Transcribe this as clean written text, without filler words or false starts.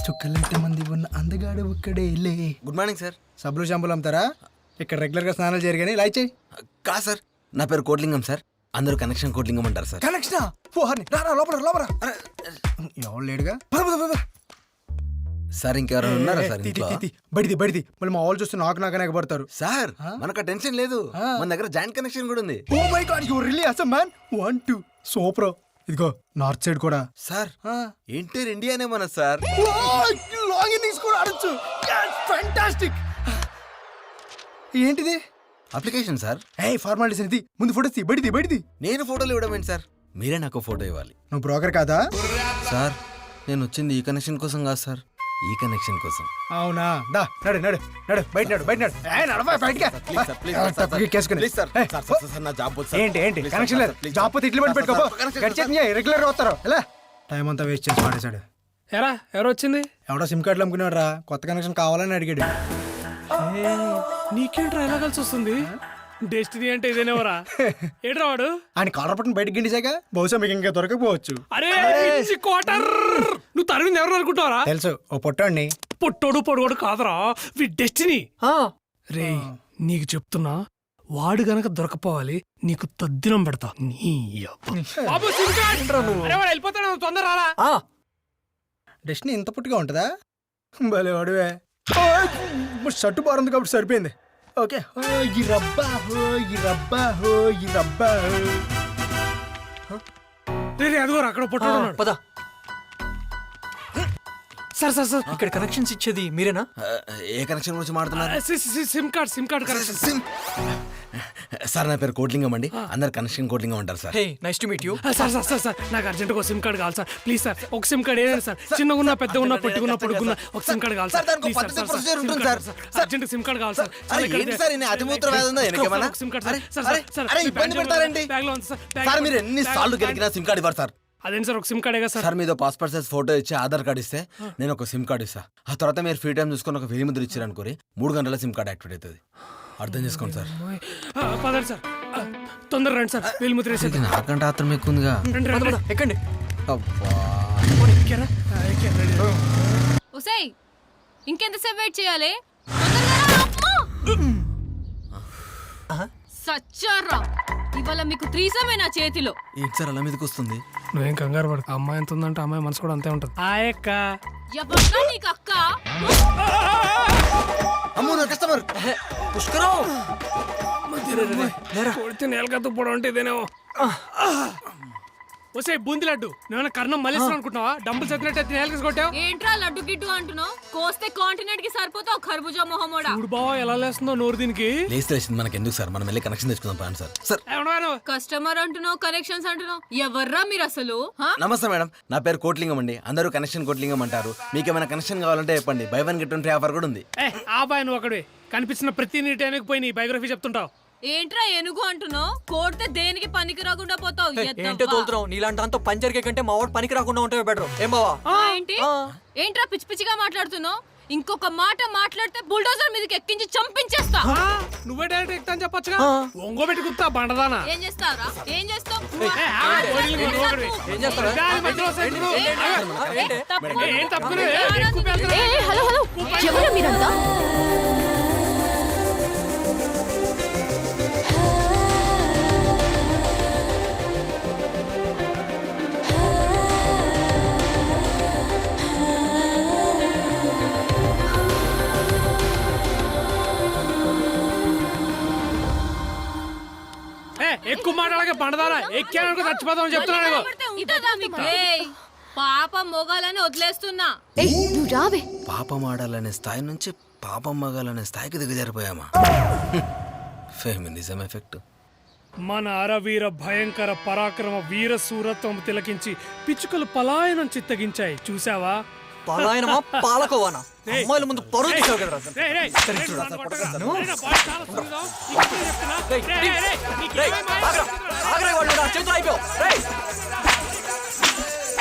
చుక్కలంత మంది ఉన్న అందగాడు ఒక్కడే లే. Good morning sir. సబ్బులు షాంపులు అమ్ముతారా? ఇక్కడ రెగ్యులర్ గా స్నానాలు చేయరు కానీ లైక్ చేయి. కా సార్, నా పేరు కోట్లింగం సార్. అందరూ కనెక్షన్ కోట్లింగం అంటారు సార్. కనెక్షనా? పోహర్ని రారా లోపల లోపల. ఎవరు లేడుగా. పద, పద, పద. సార్ ఇంకెవరైనా ఉన్నారా సార్ ఇంట్లో? బడిది బడిది మళ్ళీ మా వాళ్ళు చూస్తే నాకు ఎగబడతారు. సార్ మనకు టెన్షన్ లేదు, మన దగ్గర జాయింట్ కనెక్షన్ కూడా ఉంది. Oh my god, you really awesome man. 1 2 super. ఇదిగో నార్త్ సైడ్ కూడా. సార్ ఇంటర్ ఇండియానే మన సార్. లాంగ్ ఇన్నింగ్స్ కూడా ఆడొచ్చు. ఫ్యాంటాస్టిక్. ఏంటిది? Application sir. ఫార్మాలిటీస్ ఇది. ముందు ఫోటో తీ. బడిది బడిది. నేను ఫోటోలు ఇవ్వడం ఏంటి సార్, మీరే నాకు ఫోటో ఇవ్వాలి. నువ్వు బ్రోకర్ కాదా? సార్ నేను వచ్చింది ఈ కనెక్షన్ కోసం కాదు సార్, ఈ కనెక్షన్ కోసం. అవునా? దా నడు నడు నడు బయట నడు బయట నడు. నడవా బయటకి. ఏంటి ఏంటి కనెక్షన్ లేదు. జాబ్ పోతే ఇట్లు పడి పెట్టుకో. రెగ్యులర్ వస్తారు ఎలా? టైం అంతా వేస్ట్ చేసి మానేశాడు. ఎరా ఎవరు వచ్చింది? ఎవడో సిమ్ కార్డులు అమ్ముకున్నాడు రా. కొత్త కనెక్షన్ కావాలని అడిగాడు. నీకేంట్రా ఎలా కలిసి వస్తుంది? డెస్టినీ అంటే ఇదేనేవరా? ఏడ్రా వాడు? ఆయన కాలర్ పట్టుని బయటకు గిండిసాక బహుశా మీకు ఇంకా దొరకపోవచ్చు. అరే క్వార్టర్, నువ్వు తరిమింది ఎవరు అనుకుంటావరా? తెలుసు, ఓ పొట్టోడిని. పొట్టోడు పొడగోడు కాదురా, వి డెస్టినీ. రే నీకు చెప్తున్నా, వాడు గనక దొరకపోవాలి నీకు తద్దినం పెడతా. వెళ్ళిపోతాడు, తొందర రారా. డెస్టినీ ఇంత పుట్టుగా ఉంటుందా? భలే వాడువే. షర్టు బారుంది కాబట్టి సరిపోయింది. ఓకే. ఈ రబ్బా హో, ఈ రబ్బా హో, ఈ రబ్బా హో. అదిగోరా అక్కడ పొట్టోడు. పద. సార్ సార్ సార్, ఇక్కడ కనెక్షన్స్ ఇచ్చేది మీరేనా? ఏ కనెక్షన్ గురించి మాట్లాడుతున్నారు? SIM card connection. సార్ నా పేరు కోట్లింగం అండి, అందరు కనెక్షన్ కోట్లింగం అంటారు sir. Hey nice to meet you. Sir నాకు అర్జెంట్ ఒక సిమ్ కార్డ్ కావాలి సార్. ప్లీజ్ సార్, ఒక సిమ్ కార్డ్ ఏదైనా సార్, చిన్నగా ఉన్నా పెద్దగా ఉన్నా పొట్టుకున్నా పొడుగున్నా ఒక సిమ్ కార్డ్ కావాలి సార్. అర్జెంట్ సిమ్ కార్డ్ కావాలి సార్. మీరు ఎన్నిసార్లు గెలికినా సిమ్ కార్డ్ ఇవ్వరు సార్. అదేంటి సార్, ఒక సిమ్ కార్డే కదా సార్. సార్ మీద పాస్పోర్ట్ సైజ్ ఫోటో ఇచ్చి ఆధార్ కార్డ్ ఇస్తే నేను ఒక సిమ్ కార్డ్ ఇస్తా. ఆ తర్వాత మీరు ఫ్రీ టైం చూసుకొని ఒక వేలి ముద్ర ఇచ్చారు అనుకోరి 3 గంటల సిమ్ కార్డ్ యాక్టివేట్ అవుతుంది. అర్థం చేసుకోండి సార్. పదండి సార్, తొందర రండి సార్. వేలి ముద్ర వేసేది నాకంటే ఆత్రం ఎక్కువ ఉందిగా. ఎక్కండి. ఒసేయ్, ఇంకెంతసేపు వెయిట్ చేయాలి? సచ్చారా, ఇవాళ మీకు త్రీసమే నా చేతిలో. ఏంటి సార్ అలా మీదకి వస్తుంది? నువ్వేం కంగారు పడు, అమ్మాయి ఎంత ఉందంటే అమ్మాయి మనసు కూడా అంతే ఉంటుంది. ఆయక్క ఎవరికా నీకు అక్క? అమ్మో నా కస్టమర్ పుష్కరం. కొడితే నేలకత్తు పొడవు అంటే ఇదేనేమో. వసే బూంది లడ్డు, నువ్వేనా కర్ణం మలేశ్వరం అనుకుంటున్నావా? డబ్బులు చదివినట్టు నేలకి కొట్టావు. ఏంట్రా లడ్డు గిడ్డు అంటున్నావు? కోస్తే కాంటినెంట్ కి సరిపోతావు ఖర్బుజా మొహమోడా. చూడు బావ ఎలా లేస్తుందో నోరు దీనికి. లేస్తుంది మనకి ఎందుకు సార్, మనం వెళ్ళి కనెక్షన్ తెచ్చుకుందాం ప్లాన్ సార్. సార్ కస్టమర్ అంటున్నావు, కనెక్షన్స్ అంటున్నావు, ఎవర్రా మీరు అసలు? నమస్తే మేడం, నా పేరు కోట్లింగం అండి, అందరూ కనెక్షన్ కోట్లింగం అంటారు. మీకు ఏమైనా కనెక్షన్ కావాలంటే చెప్పండి, బై 1 get 1 ఫ్రీ ఆఫర్ కూడా ఉంది. ఆ బాయ్ నువ్వు ఒకడే కనిపించిన ప్రతి నీటానికి పోయి నీ బయోగ్రఫీ చెప్తుంటావు. ఏంట్రా ఏనుగు అంటున్నావు? కోడితే దేనికి పనికి రాకుండా పోతావు. ఏంటో తోలుతున్నావు? నీలాంటి దాంతో పని జరిగే కంటే మా వాడు పనికి రాకుండా ఉంటే బెటర్. ఏం బావా? ఏంటి ఏంట్రా పిచ్చి పిచ్చిగా మాట్లాడుతున్నావు? ఇంకొక మాట మాట్లాడితే బుల్డోజర్ మీదకి ఎక్కించి చంపించేస్తా. నువ్వే డైరెక్ట్ ఎక్కుతాను చెప్పొచ్చుగా. ఒంగోబెట్టి కుత్తా బండదానా. ఏం చేస్తారా? ఏం చేస్తావు? హలో హలో, ఎవరు మీరంతా? ఎక్కువ మాట్లాడక బండదారా, ఎక్కాను చచ్చిపోతామని చెప్తున్నాను. పాపం మొగాలని వదిలేస్తున్నా. పాపం ఆడాలనే స్థాయి నుంచి పాపం మగాలనే స్థాయికి దిగజారిపోయామా? Feminism effect. మన అరవీర భయంకర పరాక్రమ వీర సూరత్వం తిలకించి పిచ్చుకలు పలాయనం చిత్తగించాయి. చూసావా? పలాయనమా పాలకోవానా? అమ్మాయిల ముందు పరువు తీసావు కదరా. చేతులు అయిపోయావు.